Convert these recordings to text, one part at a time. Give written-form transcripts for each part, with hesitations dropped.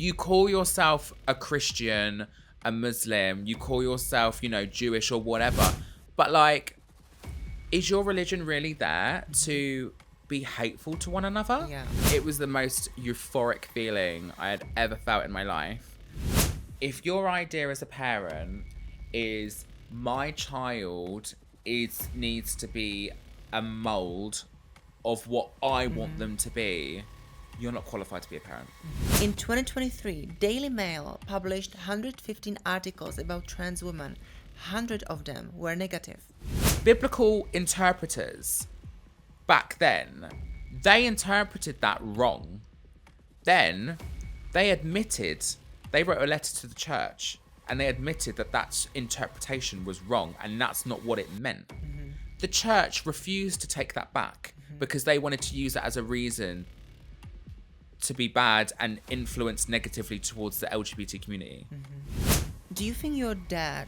you call yourself a Christian, a Muslim, you call yourself, Jewish or whatever, but like, is your religion really there to be hateful to one another? Yeah. It was the most euphoric feeling I had ever felt in my life. If your idea as a parent is my child needs to be a mold of what I want them to be, you're not qualified to be a parent. In 2023, Daily Mail published 115 articles about trans women. 100 of them were negative. Biblical interpreters back then, they interpreted that wrong. Then they wrote a letter to the church and they admitted that interpretation was wrong and that's not what it meant. Mm-hmm. The church refused to take that back because they wanted to use it as a reason to be bad and influence negatively towards the LGBT community. Mm-hmm. Do you think your dad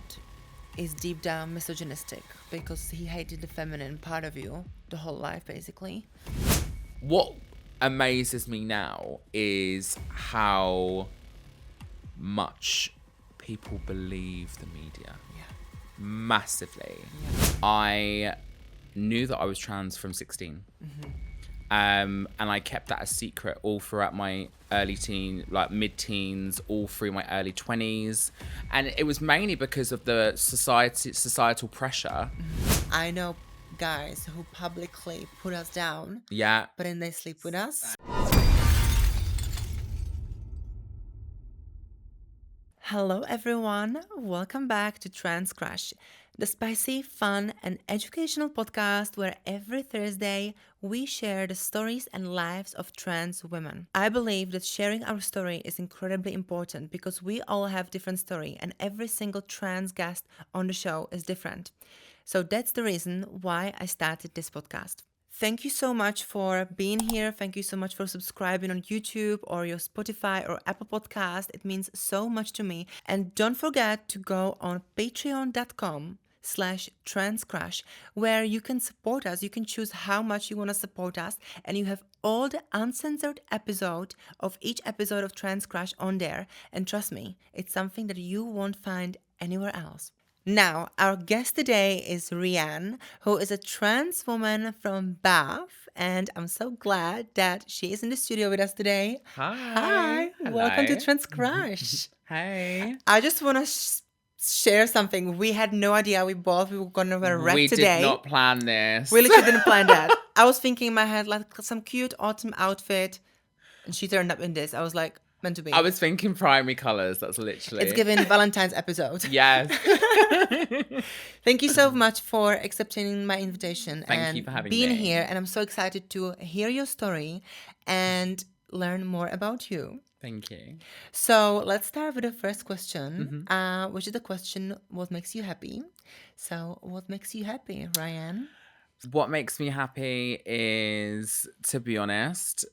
is deep down misogynistic because he hated the feminine part of you the whole life, basically? What amazes me now is how much people believe the media. Yeah. Massively. Yeah. I knew that I was trans from 16. Mm-hmm. And I kept that a secret all throughout my mid-teens, all through my early 20s. And it was mainly because of the societal pressure. I know guys who publicly put us down. Yeah. But then they sleep with us. Hello everyone, welcome back to Trans Crush, the spicy, fun and educational podcast where every Thursday we share the stories and lives of trans women. I believe that sharing our story is incredibly important because we all have different story and every single trans guest on the show is different. So that's the reason why I started this podcast. Thank you so much for being here. Thank you so much for subscribing on YouTube or your Spotify or Apple Podcast. It means so much to me. And don't forget to go on patreon.com/transcrush where you can support us. You can choose how much you want to support us. And you have all the uncensored episode of each episode of Trans Crush on there. And trust me, it's something that you won't find anywhere else. Now, our guest today is Rianne, who is a trans woman from Bath, and I'm so glad that she is in the studio with us today. Hi. Welcome to Trans Crush. Hey. I just want to share something. We had no idea we were going to wear red today. We did not plan this. We literally didn't plan that. I was thinking in my head, like some cute autumn outfit, and she turned up in this. I was like, meant to be. I was thinking primary colours. That's literally. It's given Valentine's episode. Yes. Thank you so much for accepting my invitation. Thank you for having me. Being here. And I'm so excited to hear your story and learn more about you. Thank you. So let's start with the first question, which is the question, what makes you happy? So what makes you happy, Rianne? What makes me happy is, to be honest,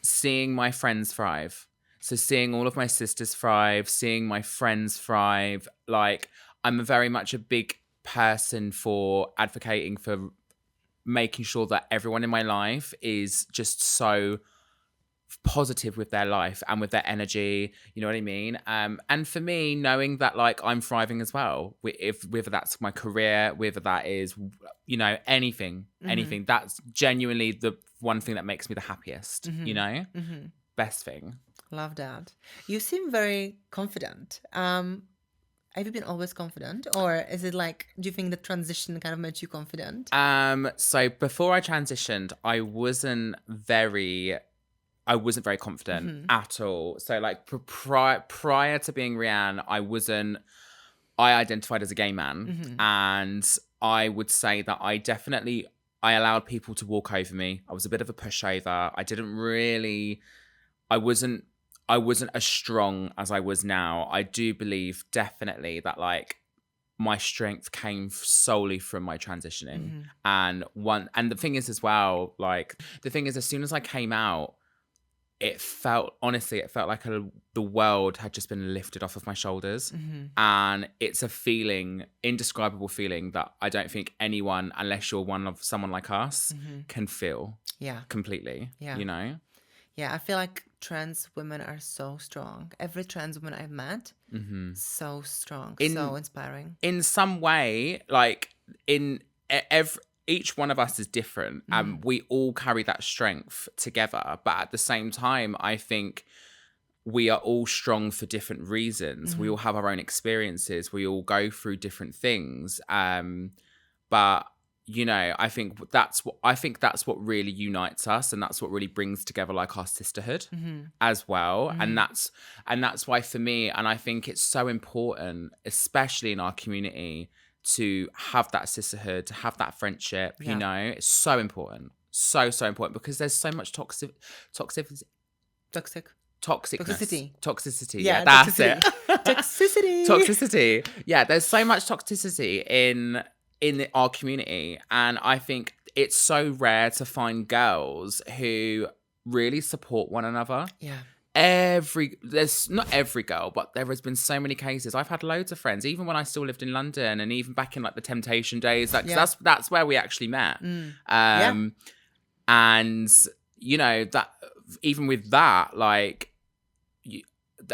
seeing my friends thrive. So seeing all of my sisters thrive, seeing my friends thrive, like I'm very much a big person for advocating for making sure that everyone in my life is just so positive with their life and with their energy, you know what I mean? And for me, knowing that like I'm thriving as well, whether that's my career, whether that is, anything, that's genuinely the one thing that makes me the happiest, best thing. Love that. You seem very confident. Have you been always confident, or is it like, do you think the transition kind of made you confident? So before I transitioned, I wasn't very confident at all. So like prior to being Rianne, I identified as a gay man, and I would say that I allowed people to walk over me. I was a bit of a pushover. I wasn't as strong as I was now. I do believe definitely that like my strength came solely from my transitioning. And the thing is as well, like as soon as I came out, it felt like the world had just been lifted off of my shoulders. And it's a indescribable feeling that I don't think anyone, unless you're one of someone like us, can feel. Yeah. Completely. Yeah. You know? Yeah, I feel like trans women are so strong. Every trans woman I've met, so strong, so inspiring. In some way, like every each one of us is different, and we all carry that strength together. But at the same time, I think we are all strong for different reasons. We all have our own experiences. We all go through different things. But you know, I think that's what really unites us, and that's what really brings together like our sisterhood as well. And that's why for me, and I think it's so important, especially in our community, to have that sisterhood, to have that friendship. You know, it's so important, so important, because there's so much toxicity. Yeah, that's toxicity. it. Toxicity. Yeah, there's so much toxicity in our community, and I think it's so rare to find girls who really support one another. Yeah. There's not every girl, but there has been so many cases. I've had loads of friends, even when I still lived in London, and even back in like the Temptation days. That's where we actually met. And you know, that even with that, like,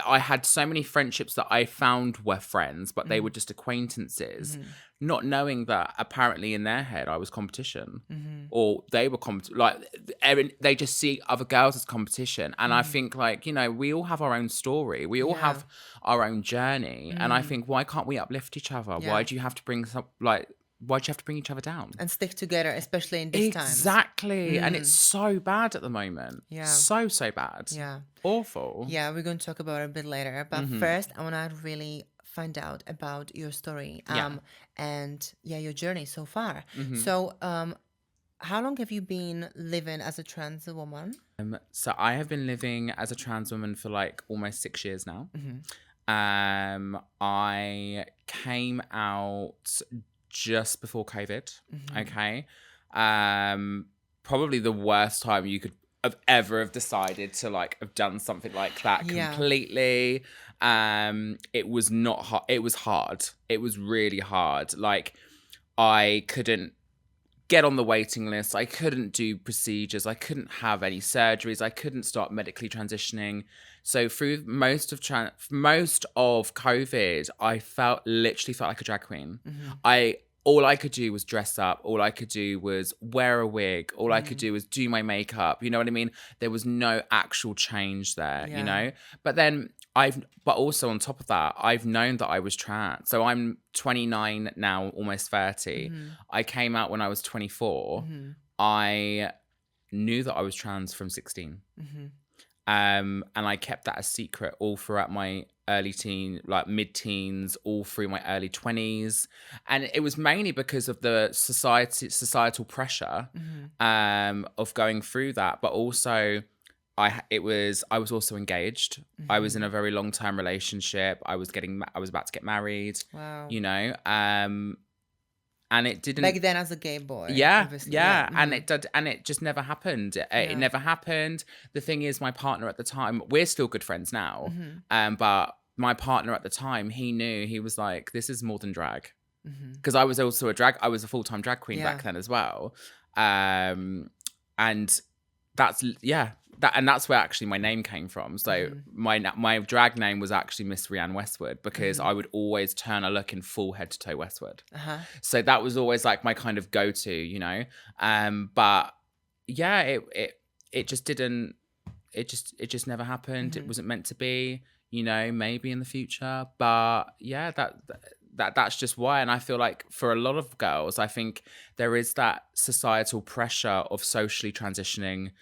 I had so many friendships that I found were friends, but they were just acquaintances, not knowing that apparently in their head I was competition, or they were they just see other girls as competition. And I think, like, you know, we all have our own story, we all have our own journey, and I think, why can't we uplift each other? Why do you have to bring why'd you have to bring each other down? And stick together, especially in these times. Exactly. And it's so bad at the moment. Yeah. So bad. Yeah. Awful. Yeah, we're going to talk about it a bit later. But first, I want to really find out about your story and your journey so far. So how long have you been living as a trans woman? So I have been living as a trans woman for like almost 6 years now. I came out just before COVID. Okay. Probably the worst time you could have decided to like have done something like that completely. It was not hard. It was hard. It was really hard. Like, I couldn't get on the waiting list. I couldn't do procedures. I couldn't have any surgeries. I couldn't start medically transitioning. So through most of COVID, I literally felt like a drag queen. All I could do was dress up. All I could do was wear a wig. All I could do was do my makeup. You know what I mean? There was no actual change there, you know? But also on top of that, I've known that I was trans. So I'm 29 now, almost 30. I came out when I was 24. I knew that I was trans from 16. And I kept that a secret all throughout my mid-teens, all through my early 20s. And it was mainly because of the societal pressure of going through that. But also, I was also engaged. I was in a very long-term relationship. I was about to get married. Wow. You know, and it didn't back then as a gay boy. Yeah. And it just never happened. It never happened. The thing is, my partner at the time, we're still good friends now. But my partner at the time, he knew. He was like, this is more than drag. Because I was also I was a full-time drag queen back then as well. And that's where actually my name came from. So my drag name was actually Miss Rianne Westwood, because I would always turn a look in full head to toe Westwood. So that was always like my kind of go-to, you know. But yeah, it just didn't. It just never happened. It wasn't meant to be, you know. Maybe in the future, but yeah, that's just why. And I feel like for a lot of girls, I think there is that societal pressure of socially transitioning.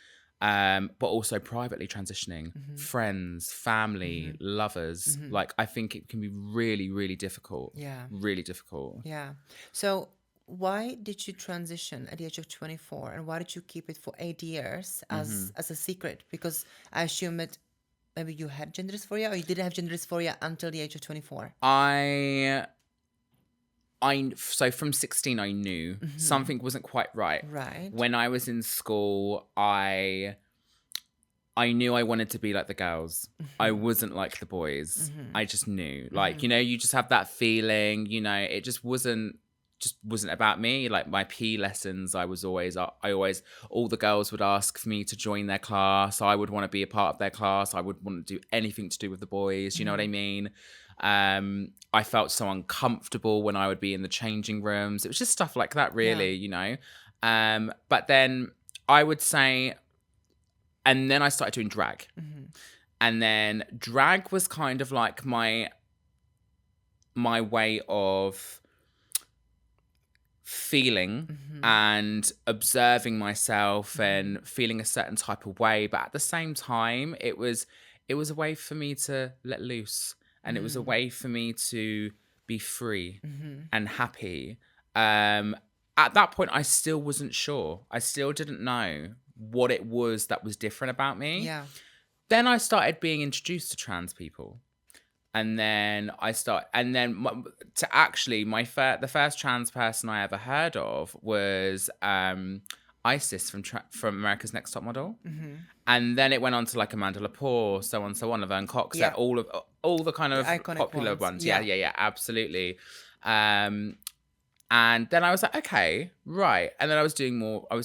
But also privately transitioning, friends, family, lovers. Like, I think it can be really, really difficult. Yeah. Really difficult. Yeah. So why did you transition at the age of 24, and why did you keep it for 8 years as a secret? Because I assume that maybe you had gender dysphoria, or you didn't have gender dysphoria until the age of 24. So from 16, I knew something wasn't quite right. Right. When I was in school, I knew I wanted to be like the girls. I wasn't like the boys. I just knew. Like, you know, you just have that feeling, you know, it just wasn't just wasn't about me. Like my PE lessons, I always, all the girls would ask for me to join their class. I would want to be a part of their class. I would want to do anything to do with the boys. You know what I mean? I felt so uncomfortable when I would be in the changing rooms. It was just stuff like that, really, you know? But then I would say, and then I started doing drag. And then drag was kind of like my way of feeling and observing myself and feeling a certain type of way, but at the same time it was a way for me to let loose, and it was a way for me to be free and happy. At that point I still wasn't sure. I still didn't know what it was that was different about me. Then I started being introduced to trans people. And then the first trans person I ever heard of was Isis from America's Next Top Model. And then it went on to like Amanda Lepore, so on, Laverne Cox, all the kind of popular ones. Yeah, absolutely. And then I was like, okay, right. And then I was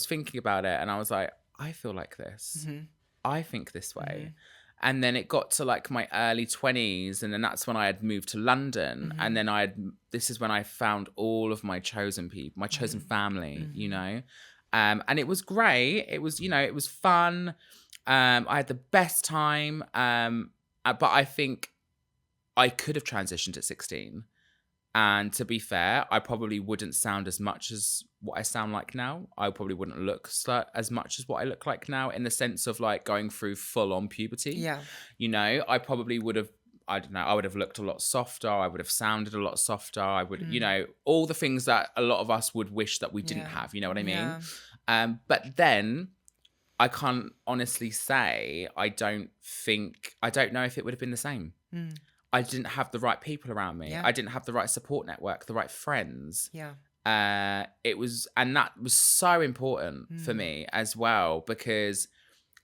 thinking about it, and I was like, I feel like this. I think this way. And then it got to like my early 20s, and then that's when I had moved to London. And then this is when I found all of my chosen people, my chosen family, you know. And it was great. It was, you know, it was fun. I had the best time. But I think I could have transitioned at 16. And to be fair, I probably wouldn't sound as much as what I sound like now. I probably wouldn't look as much as what I look like now, in the sense of like going through full on puberty. Yeah. You know, I probably would have, I don't know, I would have looked a lot softer. I would have sounded a lot softer. I would, you know, all the things that a lot of us would wish that we didn't have. You know what I mean? But then I can't honestly say, I don't know if it would have been the same. I didn't have the right people around me. I didn't have the right support network, the right friends. And that was so important for me as well, because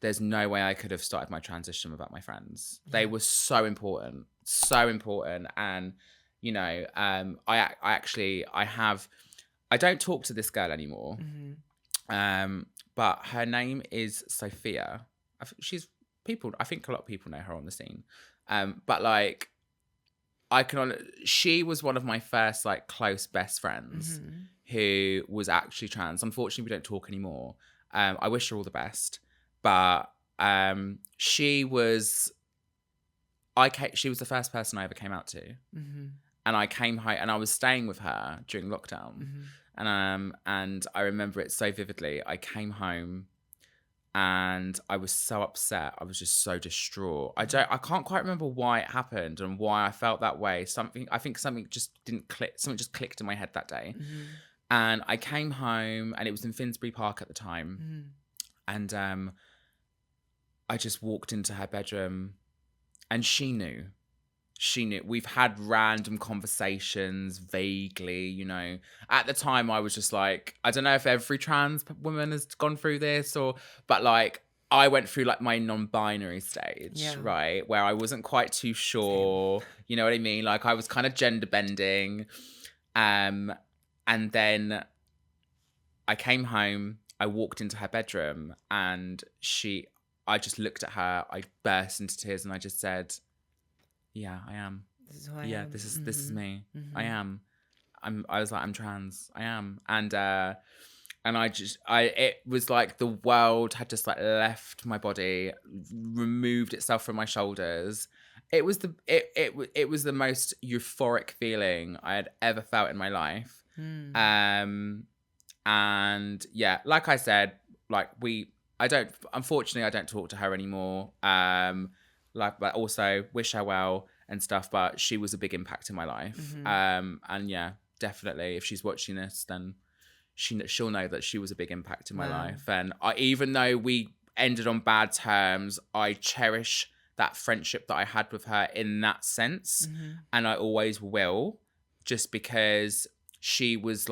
there's no way I could have started my transition without my friends. They were so important. And, you know, I don't talk to this girl anymore. But her name is Sophia. I think a lot of people know her on the scene. But like, she was one of my first like close best friends who was actually trans. Unfortunately, we don't talk anymore. I wish her all the best, but she was the first person I ever came out to, and I came home and I was staying with her during lockdown, and I remember it so vividly. I came home. And I was so upset. I was just so distraught. I can't quite remember why it happened and why I felt that way. I think something just didn't click. Something just clicked in my head that day. And I came home, and it was in Finsbury Park at the time. And I just walked into her bedroom, and she knew. We've had random conversations vaguely, you know. At the time, I was just like, I don't know if every trans woman has gone through this, but like, I went through like my non-binary stage, right? Where I wasn't quite too sure, you know what I mean? Like, I was kind of gender bending. And then I came home, I walked into her bedroom, and I just looked at her, I burst into tears, and I just said, yeah, I am. This is who I am. This is me. I am. I was like, I'm trans. I am. And it was like the world had just like left my body, removed itself from my shoulders. It was the most euphoric feeling I had ever felt in my life. And yeah, like I said, like unfortunately I don't talk to her anymore. But also wish her well and stuff. But she was a big impact in my life. And yeah, definitely, if she's watching this, then she'll know that she was a big impact in my life. And even though we ended on bad terms, I cherish that friendship that I had with her in that sense, and I always will, just because she was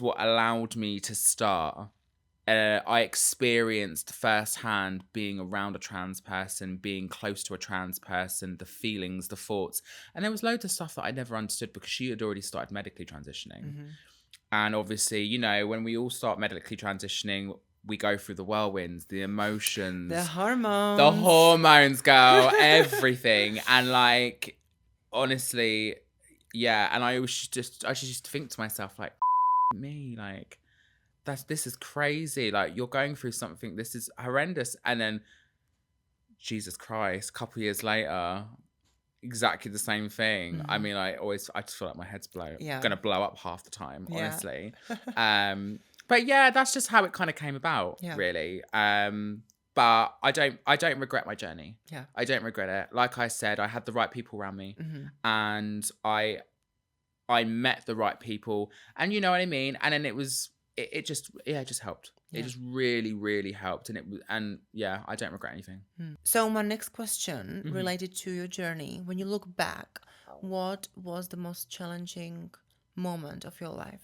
what allowed me to start I experienced firsthand being around a trans person, being close to a trans person, the feelings, the thoughts. And there was loads of stuff that I never understood because she had already started medically transitioning. And obviously, you know, when we all start medically transitioning, we go through the whirlwinds, the emotions, The hormones. the hormones, girl, everything. And like, honestly, yeah. And I just used to think to myself, like, me, like, this is crazy. Like, you're going through something, this is horrendous. And then, Jesus Christ, a couple of years later, exactly the same thing. I mean, I just feel like my head's gonna blow up half the time, honestly. But yeah, that's just how it kind of came about, really. But I don't regret my journey. Yeah. I don't regret it. Like I said, I had the right people around me, and I met the right people, and you know what I mean. And then it just helped. It just really, really helped, and yeah, I don't regret anything. So my next question related to your journey, when you look back, what was the most challenging moment of your life?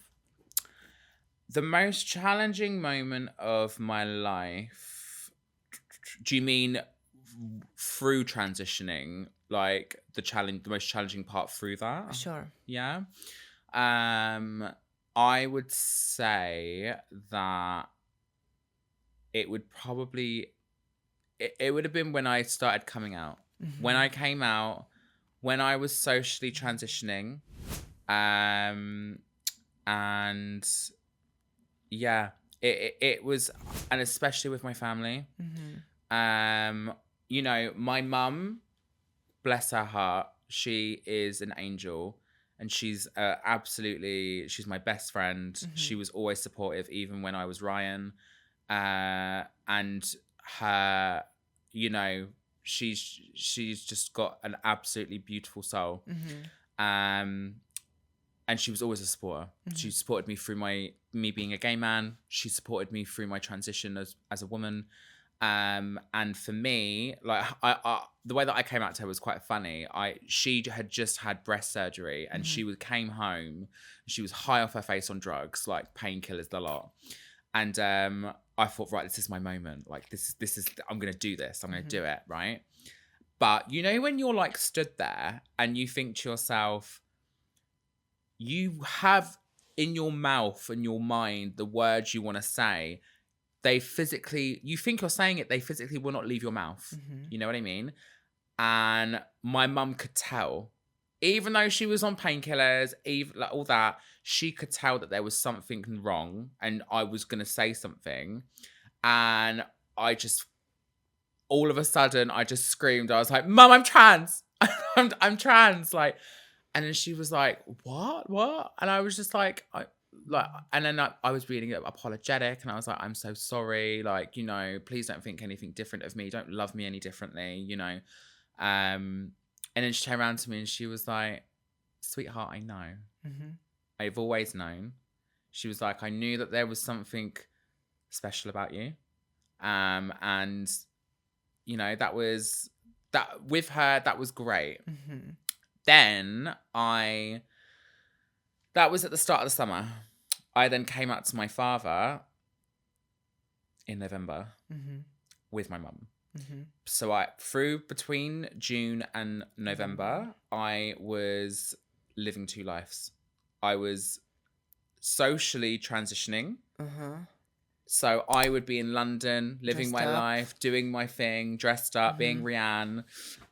The most challenging moment of my life. Do you mean through transitioning? Like the most challenging part through that? Sure. Yeah. I would say that it would probably it would have been when I started coming out. When I came out, when I was socially transitioning, and yeah, it was, and especially with my family. You know, my mum, bless her heart, she is an angel, and she's she's my best friend. She was always supportive, even when I was Rianne. And her, you know, she's just got an absolutely beautiful soul. And she was always a supporter. She supported me through me being a gay man. She supported me through my transition as a woman. And for me, like, I the way that I came out to her was quite funny. She had just had breast surgery, and she came home. She was high off her face on drugs, like painkillers, the lot. And I thought, right, this is my moment. Like, this is I'm gonna do this. I'm gonna do it, right? But you know, when you're like stood there and you think to yourself, you have in your mouth and your mind the words you want to say. You think you're saying it, they physically will not leave your mouth. You know what I mean? And my mum could tell, even though she was on painkillers, even like all that, she could tell that there was something wrong, and I was gonna say something, and all of a sudden, I just screamed. I was like, "Mum, I'm trans. I'm trans!" Like, and then she was like, "What?" And I was just like, and then I was being apologetic, and I was like, "I'm so sorry. Like, you know, please don't think anything different of me. Don't love me any differently, you know." And then she turned around to me and she was like, "Sweetheart, I know. I've always known." She was like, "I knew that there was something special about you." And you know, that with her, that was great. Then that was at the start of the summer. I then came out to my father in November with my mum. So between June and November, I was living two lives. I was socially transitioning. So I would be in London, living my life, doing my thing, dressed up, being Rianne.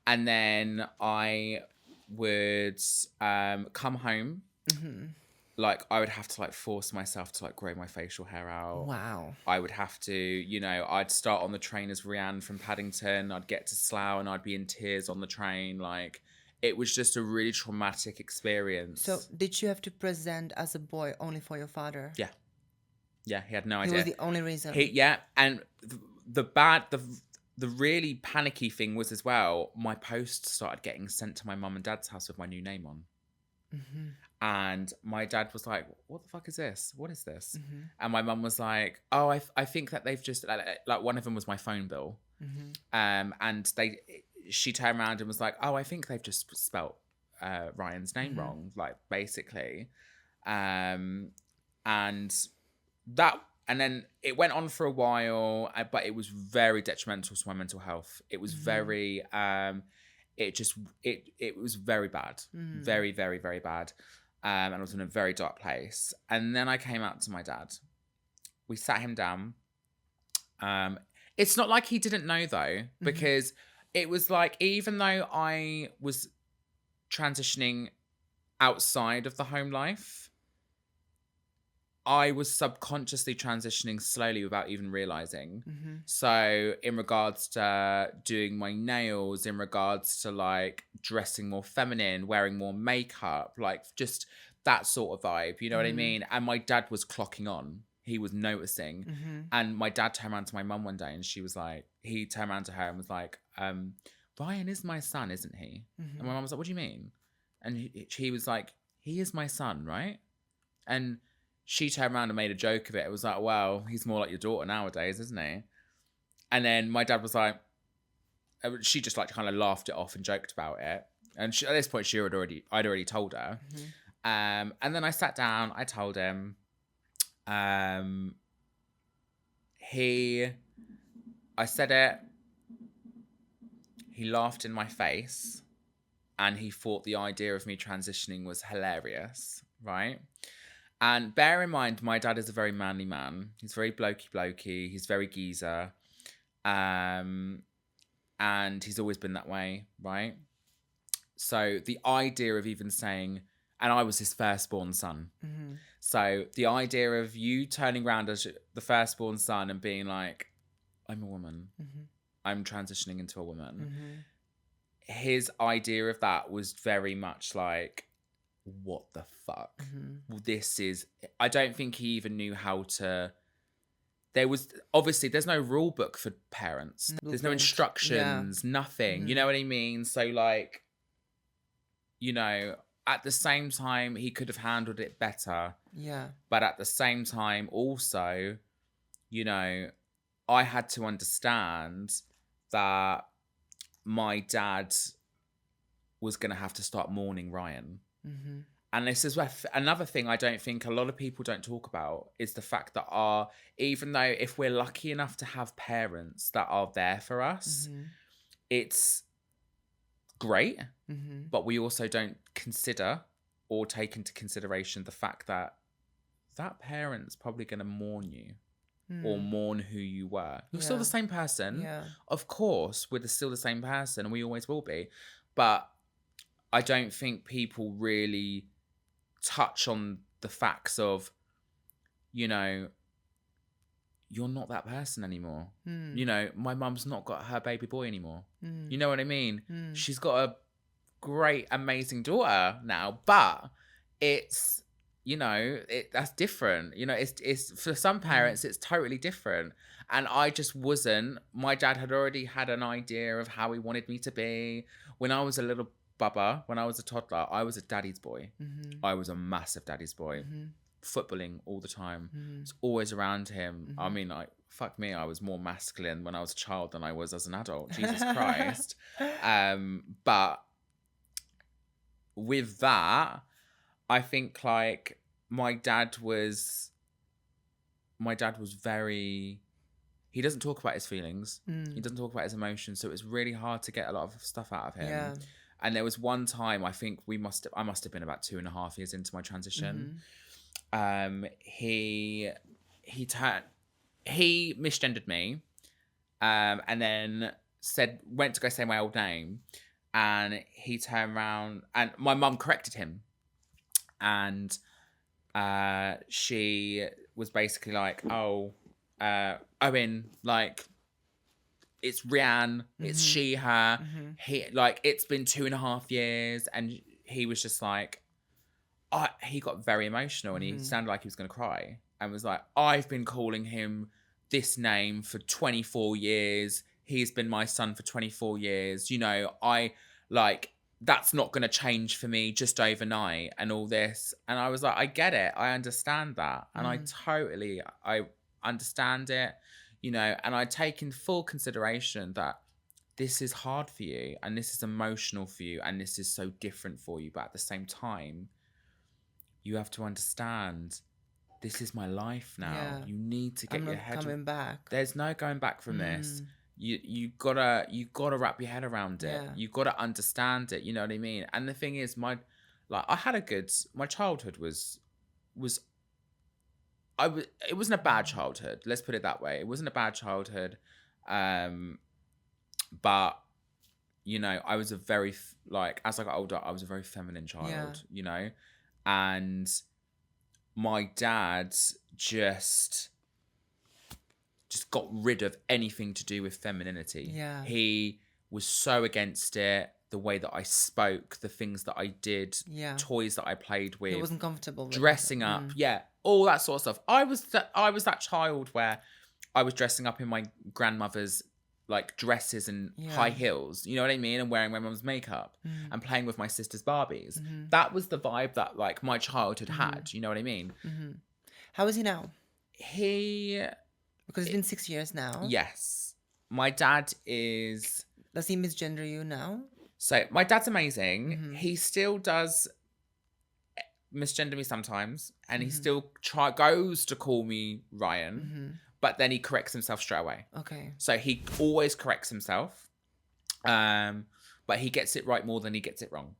And then I would come home. Like, I would have to like force myself to like grow my facial hair out. Wow. I would have to, you know, I'd start on the train as Rianne from Paddington. I'd get to Slough and I'd be in tears on the train. Like, it was just a really traumatic experience. So did you have to present as a boy only for your father? Yeah. Yeah, he had no idea. He was the only reason. And the really panicky thing was as well, my post started getting sent to my mum and dad's house with my new name on. And my dad was like, "What the fuck is this? What is this?" And my mum was like, "Oh, I think that they've just like one of them was my phone bill." And she turned around and was like, "Oh, I think they've just spelt Ryan's name wrong," like, basically. And that and then it went on for a while, but it was very detrimental to my mental health. It was very, it was very bad, very, very, very bad. And I was in a very dark place. And then I came out to my dad. We sat him down. It's not like he didn't know though, because it was like, even though I was transitioning outside of the home life, I was subconsciously transitioning slowly without even realizing. So in regards to doing my nails, in regards to like dressing more feminine, wearing more makeup, like just that sort of vibe, you know what I mean? And my dad was clocking on. He was noticing. And my dad turned around to my mum one day and he turned around to her and was like, Ryan is my son, isn't he? And my mum was like, what do you mean? And he was like, he is my son, right? And she turned around and made a joke of it. It was like, well, he's more like your daughter nowadays, isn't he? And then my dad was like, she just like kind of laughed it off and joked about it. And at this point, I'd already told her. And then I sat down, I told him, I said it, he laughed in my face, and he thought the idea of me transitioning was hilarious, right? And bear in mind, my dad is a very manly man. He's very blokey. He's very geezer. And he's always been that way, right? So the idea of even saying, and I was his firstborn son. So the idea of you turning around as the firstborn son and being like, I'm a woman. I'm transitioning into a woman. His idea of that was very much like, what the fuck? Well, I don't think he even knew how to. There's no rule book for parents. There's no instructions, nothing. You know what I mean? So like, you know, at the same time, he could have handled it better. Yeah. But at the same time, also, you know, I had to understand that my dad was going to have to start mourning Ryan. And this is where another thing I don't think a lot of people don't talk about is the fact that even though if we're lucky enough to have parents that are there for us, it's great, but we also don't consider or take into consideration the fact that that parent's probably going to mourn you or mourn who you were. You're still the same person. Of course, we're still the same person, and we always will be. But I don't think people really touch on the facts of, you know, you're not that person anymore. You know, my mum's not got her baby boy anymore. You know what I mean? She's got a great, amazing daughter now, but it's, you know, that's different. You know, it's for some parents, it's totally different. And I just wasn't. My dad had already had an idea of how he wanted me to be. When I was a little bubba, when I was a toddler, I was a daddy's boy. I was a massive daddy's boy. Footballing all the time. It's always around him. I mean, like, fuck me, I was more masculine when I was a child than I was as an adult. Jesus Christ. But with that, I think like my dad was very, he doesn't talk about his feelings. He doesn't talk about his emotions. So it's really hard to get a lot of stuff out of him. Yeah. And there was one time, I think I must have been about 2.5 years into my transition. He misgendered me, and then went to go say my old name, and he turned around and my mum corrected him, and she was basically like, oh, Owen, like, it's Rianne, it's she, her. He, like, it's been 2.5 years, and he was just like, he got very emotional, and he sounded like he was going to cry, and was like, I've been calling him this name for 24 years. He's been my son for 24 years. You know, that's not going to change for me just overnight and all this. And I was like, I get it. I understand that. And I understand it, you know, and I take in full consideration that this is hard for you, and this is emotional for you, and this is so different for you. But at the same time, you have to understand this is my life now. Yeah. You need to get I'm your not head. coming back. There's no going back from this. You gotta wrap your head around it. Yeah. You gotta understand it. You know what I mean? And the thing is, my childhood was it wasn't a bad childhood. Let's put it that way. It wasn't a bad childhood. But you know, I was a very as I got older, I was a very feminine child. Yeah. You know, and my dad just got rid of anything to do with femininity. Yeah. He was so against it. The way that I spoke, the things that I did, toys that I played with. He wasn't comfortable with dressing up, all that sort of stuff. I was that child where I was dressing up in my grandmother's like dresses and high heels, you know what I mean, and wearing my mum's makeup and playing with my sister's Barbies. That was the vibe that like my childhood had, you know what I mean? How is he now? Because it's been 6 years now. Yes. My dad is... Does he misgender you now? So my dad's amazing. He still does misgender me sometimes, and he still goes to call me Ryan, but then he corrects himself straight away. Okay. So he always corrects himself, but he gets it right more than he gets it wrong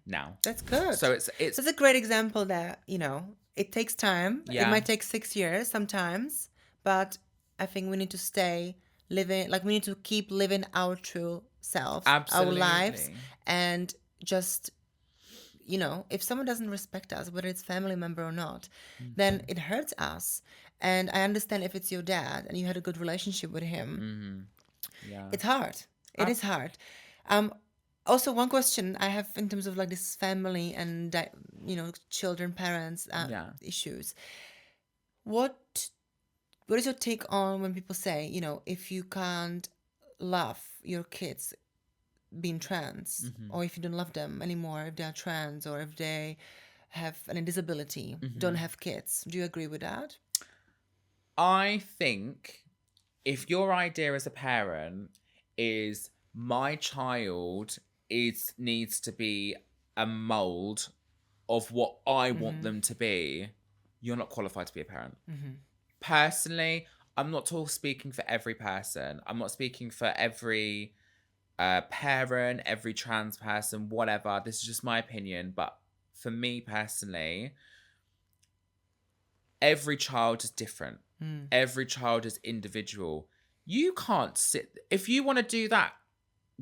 now. That's good. So it's a great example that, you know, it takes time. Yeah. It might take 6 years sometimes, but I think we need to stay living, like we need to keep living our true self, Absolutely. our lives, and just, you know, if someone doesn't respect us, whether it's family member or not, then it hurts us. And I understand if it's your dad and you had a good relationship with him. Yeah. It's hard. It is hard. Also, one question I have in terms of like this family and, you know, children, parents issues. What is your take on when people say, you know, if you can't love your kids being trans, or if you don't love them anymore, if they're trans, or if they have a disability, don't have kids. Do you agree with that? I think if your idea as a parent is my child needs to be a mold of what I want them to be, you're not qualified to be a parent. Personally, I'm not speaking for every person. I'm not speaking for every parent, every trans person, whatever. This is just my opinion. But for me personally, every child is different. Every child is individual. You can't if you want to do that,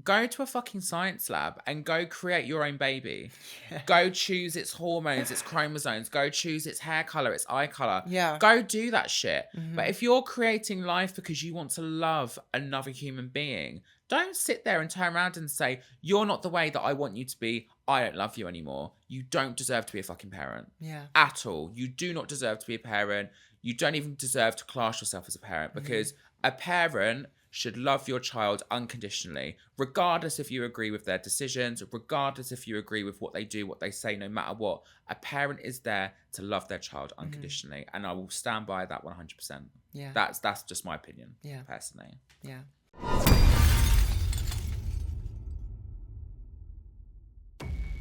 go to a fucking science lab and go create your own baby. Yeah. Go choose its hormones, its chromosomes. Go choose its hair color, its eye color. Yeah. Go do that shit. But if you're creating life because you want to love another human being, don't sit there and turn around and say, you're not the way that I want you to be. I don't love you anymore. You don't deserve to be a fucking parent. Yeah. At all. You do not deserve to be a parent. You don't even deserve to class yourself as a parent, because a parent should love your child unconditionally, regardless if you agree with their decisions, regardless if you agree with what they do, what they say, no matter what. A parent is there to love their child unconditionally, and I will stand by that 100%. Yeah. That's just my opinion, personally. Yeah.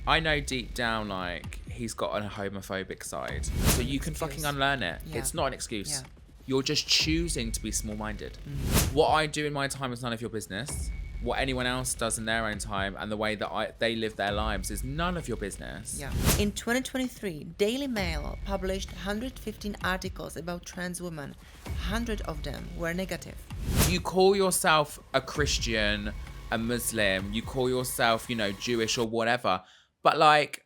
I know deep down, like, he's got a homophobic side, so you can fucking unlearn it. Yeah. It's not an excuse. Yeah. You're just choosing to be small-minded. What I do in my time is none of your business. What anyone else does in their own time and the way that they live their lives is none of your business. Yeah. In 2023, Daily Mail published 115 articles about trans women. 100 of them were negative. You call yourself a Christian, a Muslim, you call yourself, you know, Jewish or whatever, but like,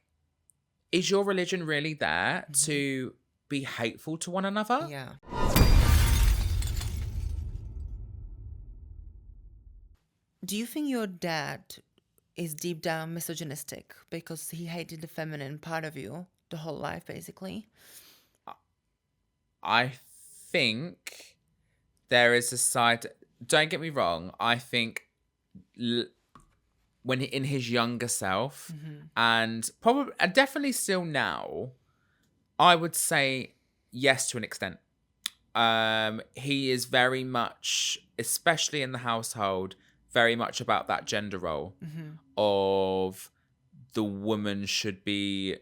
is your religion really there to be hateful to one another? Yeah. Do you think your dad is deep down misogynistic because he hated the feminine part of you the whole life, basically? I think there is a side... Don't get me wrong. I think when in his younger self, and probably definitely still now, I would say yes to an extent. He is very much, especially in the household, very much about that gender role of the woman should be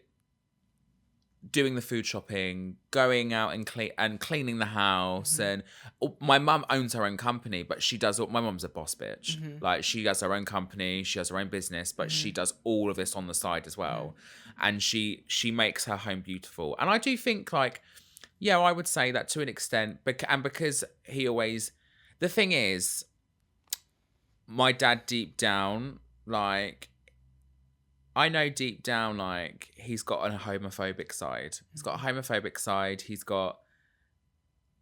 doing the food shopping, going out and cleaning the house. And my mum owns her own company, but she does all, my mum's a boss bitch. Like, she has her own company, she has her own business, but she does all of this on the side as well. And she makes her home beautiful. And I do think, like, yeah, I would say that to an extent, and because he always, the thing is, my dad deep down, like, I know deep down, like, he's got a homophobic side. He's got a homophobic side. He's got,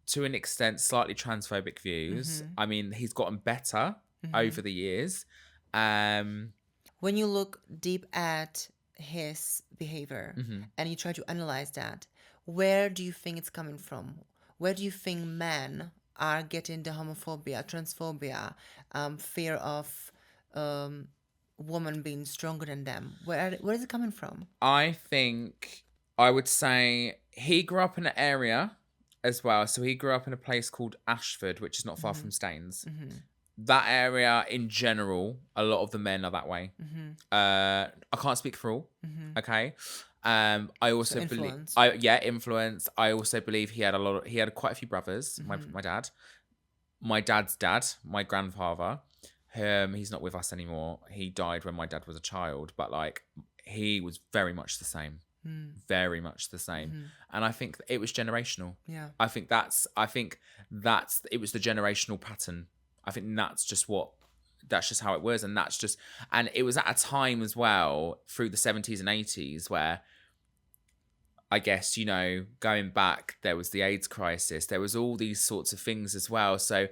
to an extent, slightly transphobic views. I mean, he's gotten better over the years. When you look deep at his behavior and you try to analyze that, where do you think it's coming from? Where do you think men are getting the homophobia, transphobia, fear of woman being stronger than them? Where is it coming from? I think I would say he grew up in an area as well. So he grew up in a place called Ashford, which is not far from Staines. That area in general, a lot of the men are that way. I can't speak for all. Okay. I also believe, influence. I also believe he had quite a few brothers. My dad, my dad's dad, my grandfather. He's not with us anymore. He died when my dad was a child, but like, he was very much the same. Very much the same. And I think it was generational. Yeah. I think it was the generational pattern. I think that's just how it was. And it was at a time as well, through the 70s and 80s, where, I guess, you know, going back, there was the AIDS crisis. There was all these sorts of things as well. So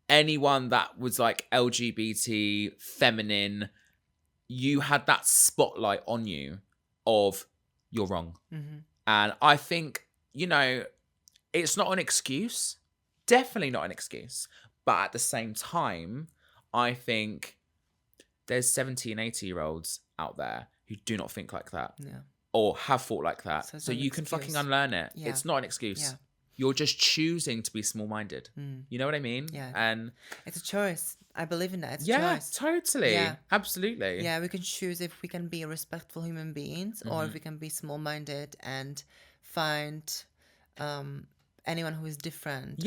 anyone that was like LGBT, feminine, you had that spotlight on you of, you're wrong. And I think, you know, it's not an excuse. Definitely not an excuse. But at the same time, I think there's 70 and 80-year-olds out there who do not think like that. Yeah. Or have thought like that. So you can fucking unlearn it. Yeah. It's not an excuse. Yeah. You're just choosing to be small-minded. You know what I mean? Yeah. And it's a choice. I believe in that. It's a choice. Totally. Yeah. Absolutely. Yeah, we can choose if we can be respectful human beings or if we can be small-minded and find anyone who is different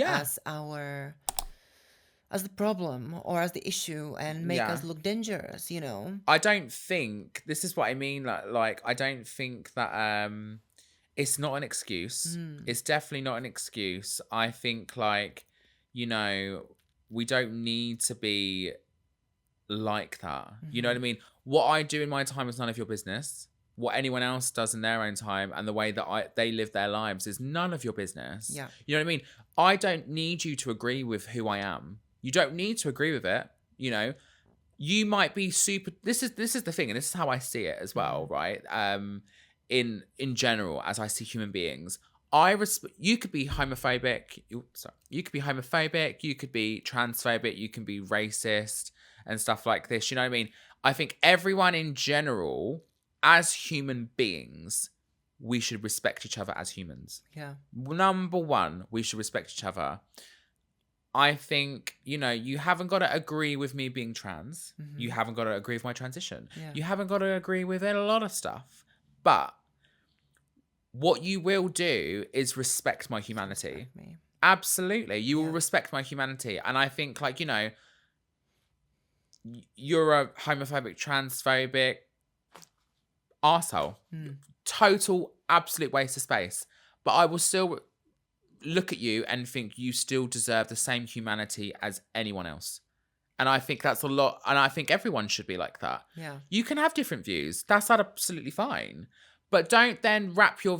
as the problem or as the issue and make us look dangerous, you know? I don't think, this is what I mean, like I don't think that it's not an excuse. It's definitely not an excuse. I think, like, you know, we don't need to be like that. You know what I mean? What I do in my time is none of your business. What anyone else does in their own time and the way that they live their lives is none of your business. Yeah. You know what I mean? I don't need you to agree with who I am. You don't need to agree with it. You know, you might be super. This is the thing, and this is how I see it as well, right? In general, as I see human beings, you could be homophobic. You could be homophobic. You could be transphobic. You can be racist and stuff like this. You know what I mean? I think everyone in general, as human beings, we should respect each other as humans. Yeah. Number one, we should respect each other. I think, you know, you haven't got to agree with me being trans. You haven't got to agree with my transition. Yeah. You haven't got to agree with a lot of stuff. But what you will do is respect my humanity. Respect me. Absolutely. You will respect my humanity. And I think, like, you know, you're a homophobic, transphobic arsehole. Total, absolute waste of space. But I will still look at you and think you still deserve the same humanity as anyone else. And I think that's a lot. And I think everyone should be like that. Yeah. You can have different views. That's absolutely fine. But don't then wrap your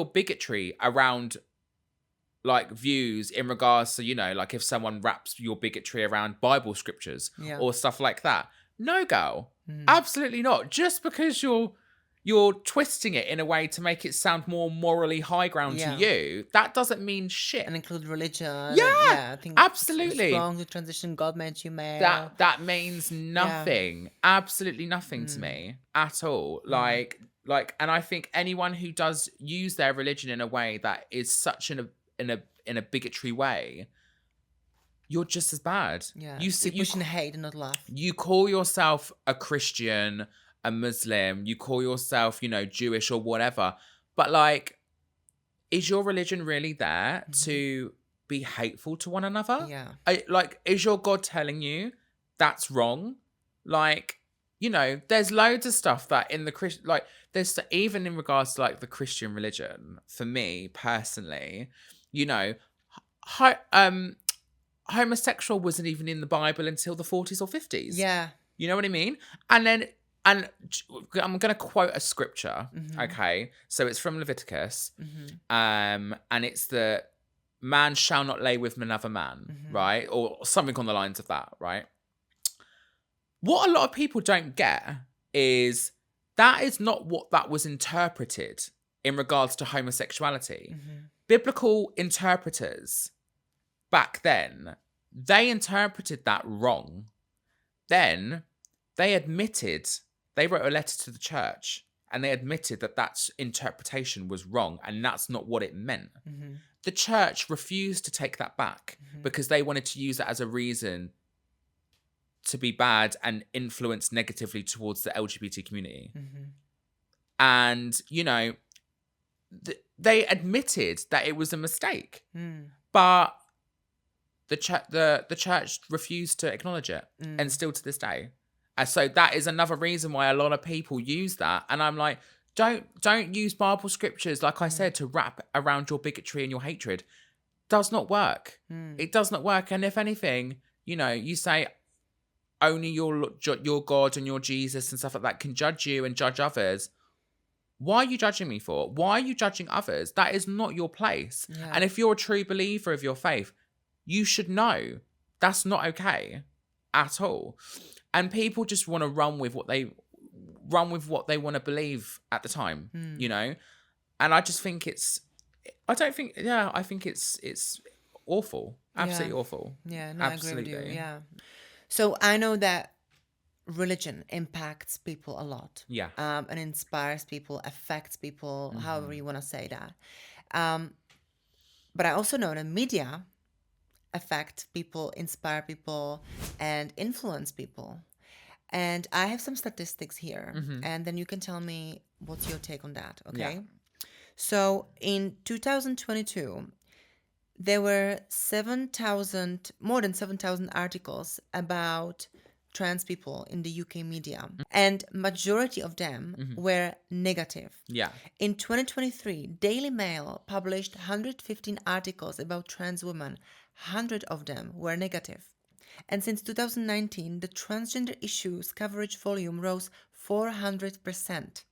bigotry around, like, views in regards to, you know, like, if someone wraps your bigotry around Bible scriptures or stuff like that. No, girl. Absolutely not. Just because you're twisting it in a way to make it sound more morally high ground to you, that doesn't mean shit. And include religion. I think absolutely. It's wrong to transition. God meant you male. That means nothing. Absolutely nothing to me at all. Like, and I think anyone who does use their religion in a way that is such in a bigotry way, you're just as bad. Yeah. You're pushing hate and not love. You call yourself a Christian, a Muslim, you call yourself, Jewish or whatever. But like, is your religion really there to be hateful to one another? Yeah. Is your God telling you that's wrong? Like, there's loads of stuff that in the Christian, like, there's even in regards to like the Christian religion, for me personally, homosexual wasn't even in the Bible until the 40s or 50s. Yeah. You know what I mean? And I'm going to quote a scripture, okay? So it's from Leviticus, and it's the man shall not lay with another man, right? Or something on the lines of that, right? What a lot of people don't get is that is not what that was interpreted in regards to homosexuality. Biblical interpreters back then, they interpreted that wrong. Then they wrote a letter to the church and they admitted that interpretation was wrong and that's not what it meant. The church refused to take that back because they wanted to use that as a reason to be bad and influence negatively towards the LGBT community. And, they admitted that it was a mistake, but the church refused to acknowledge it, and still to this day. And so that is another reason why a lot of people use that. And I'm like, don't use Bible scriptures, like I said, to wrap around your bigotry and your hatred. Does not work. It does not work. And if anything, you say only your God and your Jesus and stuff like that can judge you and judge others. Why are you judging me for? Why are you judging others? That is not your place. Yeah. And if you're a true believer of your faith, you should know that's not okay at all. And people just want to run with what they want to believe at the time, And I just think I think it's awful. Absolutely awful. Yeah, no, absolutely. I agree with you. Yeah. So I know that religion impacts people a lot. Yeah. And inspires people, affects people, however you want to say that. But I also know that media affect people, inspire people, and influence people. And I have some statistics here, and then you can tell me what's your take on that, okay? Yeah. So in 2022, there were more than 7,000 articles about trans people in the UK media, and majority of them were negative. Yeah. In 2023, Daily Mail published 115 articles about trans women. 100 of them were negative. And since 2019, the transgender issues coverage volume rose 400%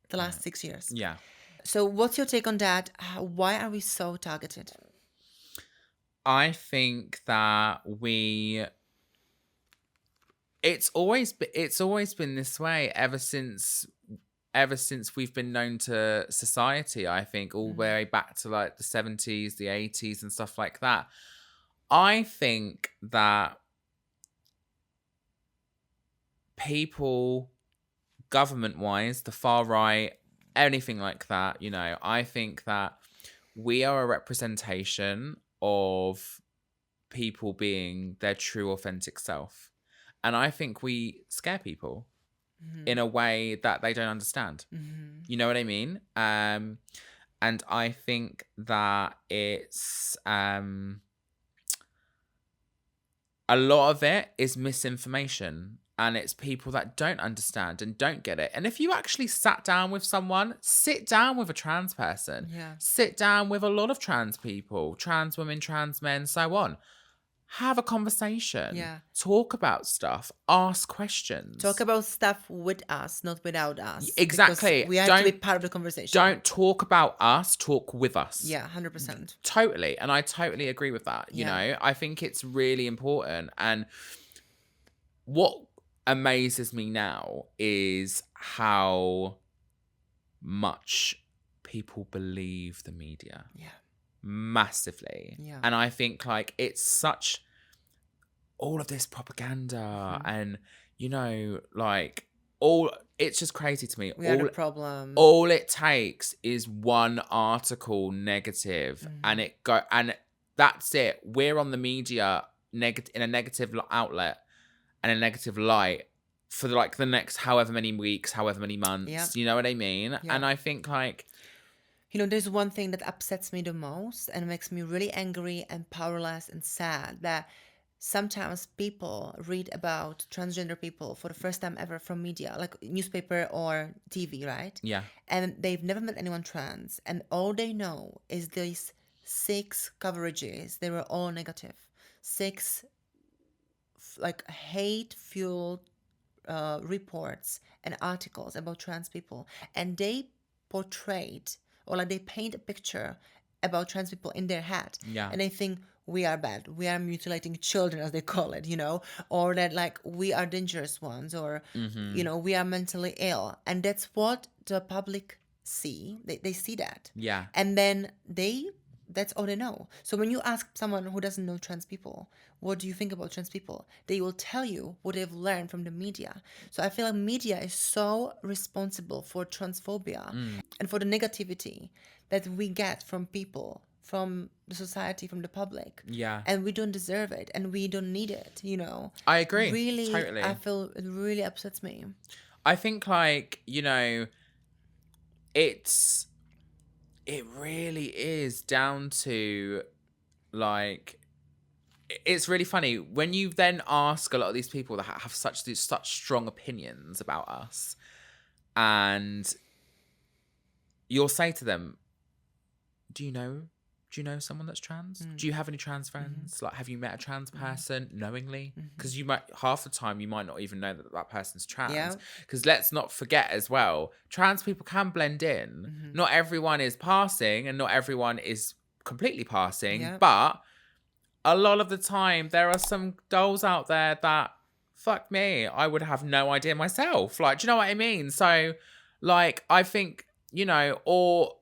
the last 6 years. Yeah. So what's your take on that? Why are we so targeted? I think that it's always been this way ever since we've been known to society. I think all the way back to like the 70s, the 80s and stuff like that. I think that people, government-wise, the far right, anything like that, I think that we are a representation of people being their true, authentic self. And I think we scare people in a way that they don't understand. You know what I mean? And I think that it's... a lot of it is misinformation, and it's people that don't understand and don't get it. And if you actually sit down with a trans person, sit down with a lot of trans people, trans women, trans men, so on. Have a conversation. Yeah. Talk about stuff. Ask questions. Talk about stuff with us, not without us. Exactly. We have to be part of the conversation. Don't talk about us. Talk with us. Yeah, 100%. Totally. And I totally agree with that. You know, I think it's really important. And what amazes me now is how much people believe the media. Yeah. Massively. Yeah. And I think like it's such all of this propaganda and like it's just crazy to me. We had a problem. All it takes is one article negative and that's it. We're on the media in a negative outlet and a negative light for like the next however many weeks, however many months. Yeah. You know what I mean? Yeah. And I think like, you know, there's one thing that upsets me the most and makes me really angry and powerless and sad, that sometimes people read about transgender people for the first time ever from media, like newspaper or TV, right? yeah, And they've never met anyone trans, and all they know is these 6 coverages. They were all negative. 6 like hate-fueled reports and articles about trans people, and they portrayed, or like they paint a picture about trans people in their head. Yeah. And they think we are bad, we are mutilating children, as they call it, you know, or that like we are dangerous ones, or you know, we are mentally ill. And that's what the public see. They see that. yeah, And then that's all they know. So when you ask someone who doesn't know trans people, what do you think about trans people? They will tell you what they've learned from the media. So I feel like media is so responsible for transphobia and for the negativity that we get from people, from the society, from the public. yeah. And we don't deserve it, and we don't need it, you know. I agree. Really, Totally. I feel it really upsets me. I think like, you know, it really is down to like, it's really funny when you then ask a lot of these people that have such strong opinions about us, and you'll say to them, do you know someone that's trans? Do you have any trans friends? Like, have you met a trans person knowingly? Because you might, half the time, you might not even know that person's trans. Yeah. Because let's not forget as well, trans people can blend in. Not everyone is passing, and not everyone is completely passing. Yeah. But a lot of the time, there are some dolls out there that, fuck me, I would have no idea myself. Like, do you know what I mean? So, like, I think, you know, or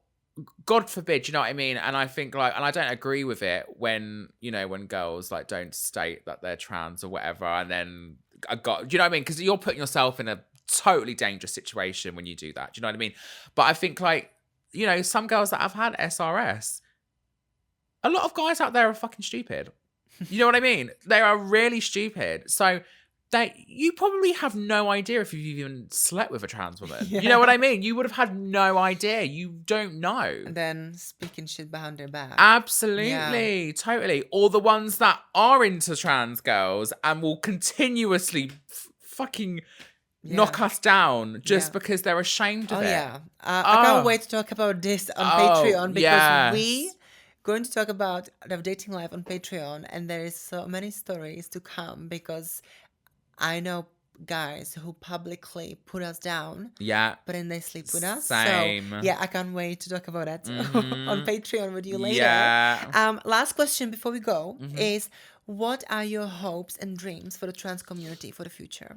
God forbid, you know what I mean? And I think like, and I don't agree with it when, you know, when girls like don't state that they're trans or whatever. And then do you know what I mean? Because you're putting yourself in a totally dangerous situation when you do that. Do you know what I mean? But I think like, you know, some girls that have had SRS, a lot of guys out there are fucking stupid. You know what I mean? They are really stupid. So you probably have no idea if you've even slept with a trans woman. Yeah. You know what I mean? You would have had no idea. You don't know. And then speaking shit behind their back. Absolutely. Totally. Or the ones that are into trans girls and will continuously fucking knock us down just because they're ashamed of it. Yeah. I can't wait to talk about this on Patreon, because we going to talk about the dating life on Patreon, and there is so many stories to come, because I know guys who publicly put us down, Yeah. but then they sleep with us. Same. So yeah, I can't wait to talk about that on Patreon with you later. Yeah. Last question before we go is, what are your hopes and dreams for the trans community for the future?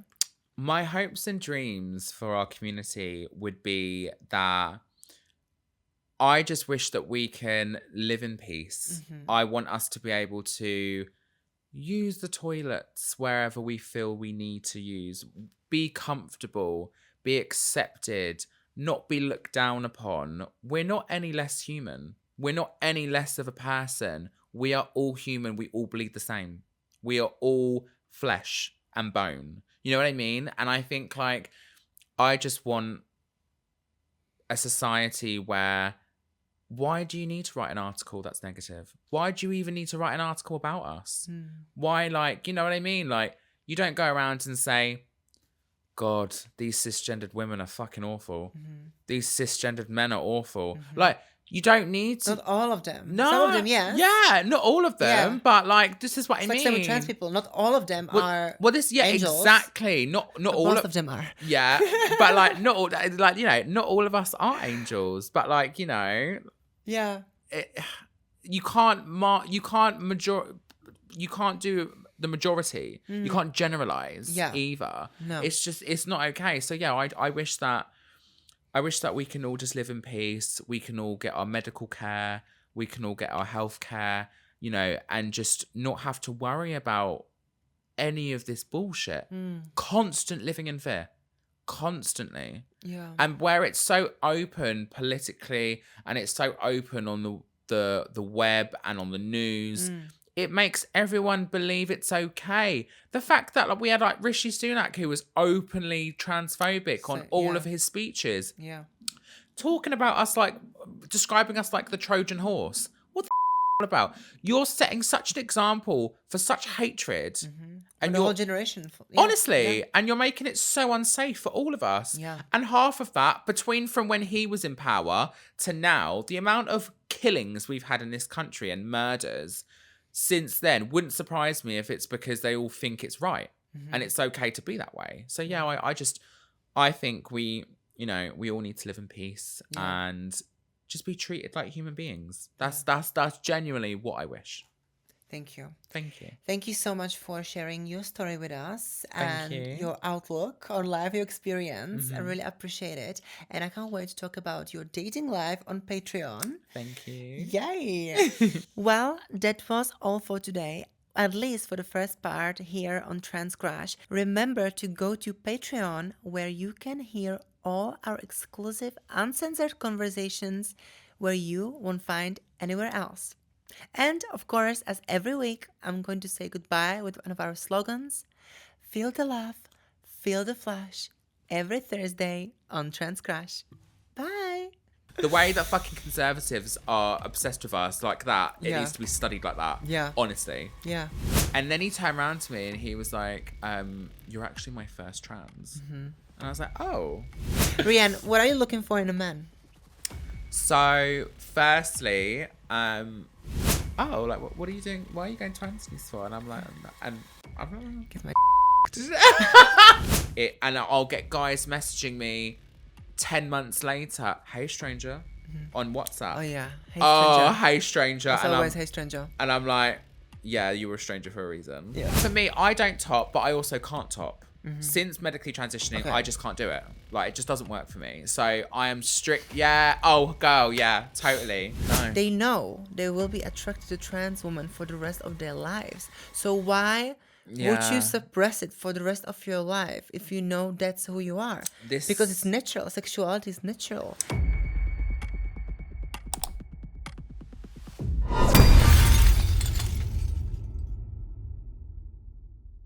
My hopes and dreams for our community would be that I just wish that we can live in peace. I want us to be able to use the toilets wherever we feel we need to use. Be comfortable, be accepted, not be looked down upon. We're not any less human. We're not any less of a person. We are all human. We all bleed the same. We are all flesh and bone. You know what I mean? And I think like, I just want a society where, why do you need to write an article that's negative? Why do you even need to write an article about us? Why, like, you know what I mean? Like, you don't go around and say, God, these cisgendered women are fucking awful. These cisgendered men are awful. Like, you don't need to. Not all of them. No. Some of them, yes. Yeah, not all of them. Yeah. But, like, this is what I It's mean. like some trans people. Not all of them are angels. Exactly. Not all most of them are. Yeah. But, like, not all, like, you know, not all of us are angels. But, like, you know. Yeah. You can't do the majority. You can't generalize either. No. It's just, it's not okay. So yeah, I wish that we can all just live in peace. We can all get our medical care. We can all get our health care, you know, and just not have to worry about any of this bullshit. Constant living in fear. Constantly. Yeah. And where it's so open politically, and it's so open on the web and on the news, it makes everyone believe it's okay. The fact that like we had like Rishi Sunak, who was openly transphobic on all of his speeches, talking about us like describing us like the Trojan horse. What the all about? You're setting such an example for such hatred, And the whole generation. Honestly, and you're making it so unsafe for all of us. Yeah. And half of that, between from when he was in power to now, the amount of killings we've had in this country and murders since then wouldn't surprise me if it's because they all think it's right and it's okay to be that way. So yeah, I think we all need to live in peace and just be treated like human beings. That's genuinely what I wish. Thank you. Thank you. Thank you so much for sharing your story with us Thank you. your outlook on life, your experience. I really appreciate it. And I can't wait to talk about your dating life on Patreon. Thank you. Yay! Well, that was all for today. At least for the first part here on Transcrash. Remember to go to Patreon where you can hear all our exclusive uncensored conversations where you won't find anywhere else. And of course, as every week, I'm going to say goodbye with one of our slogans. Feel the love, feel the flash, every Thursday on Transcrash. Bye! The way that fucking conservatives are obsessed with us like that, it needs to be studied like that. Yeah. Honestly. Yeah. And then he turned around to me and he was like, you're actually my first trans. And I was like, oh. Rianne, what are you looking for in a man? So, firstly, like, what are you doing? Why are you going to Anthony's for? And I'm like, and I'm Give my and I'll get guys messaging me 10 months later, hey stranger, on WhatsApp. Oh yeah. Hey, Oh, stranger. hey stranger. It's And always hey stranger. And I'm like, yeah, you were a stranger for a reason. Yeah. For me, I don't top, but I also can't top. Since medically transitioning, I just can't do it. Like, it just doesn't work for me. So I am strict. Yeah. Oh, girl. Yeah, totally. No. They know they will be attracted to trans women for the rest of their lives. So why would you suppress it for the rest of your life if you know that's who you are? Because it's natural. Sexuality is natural.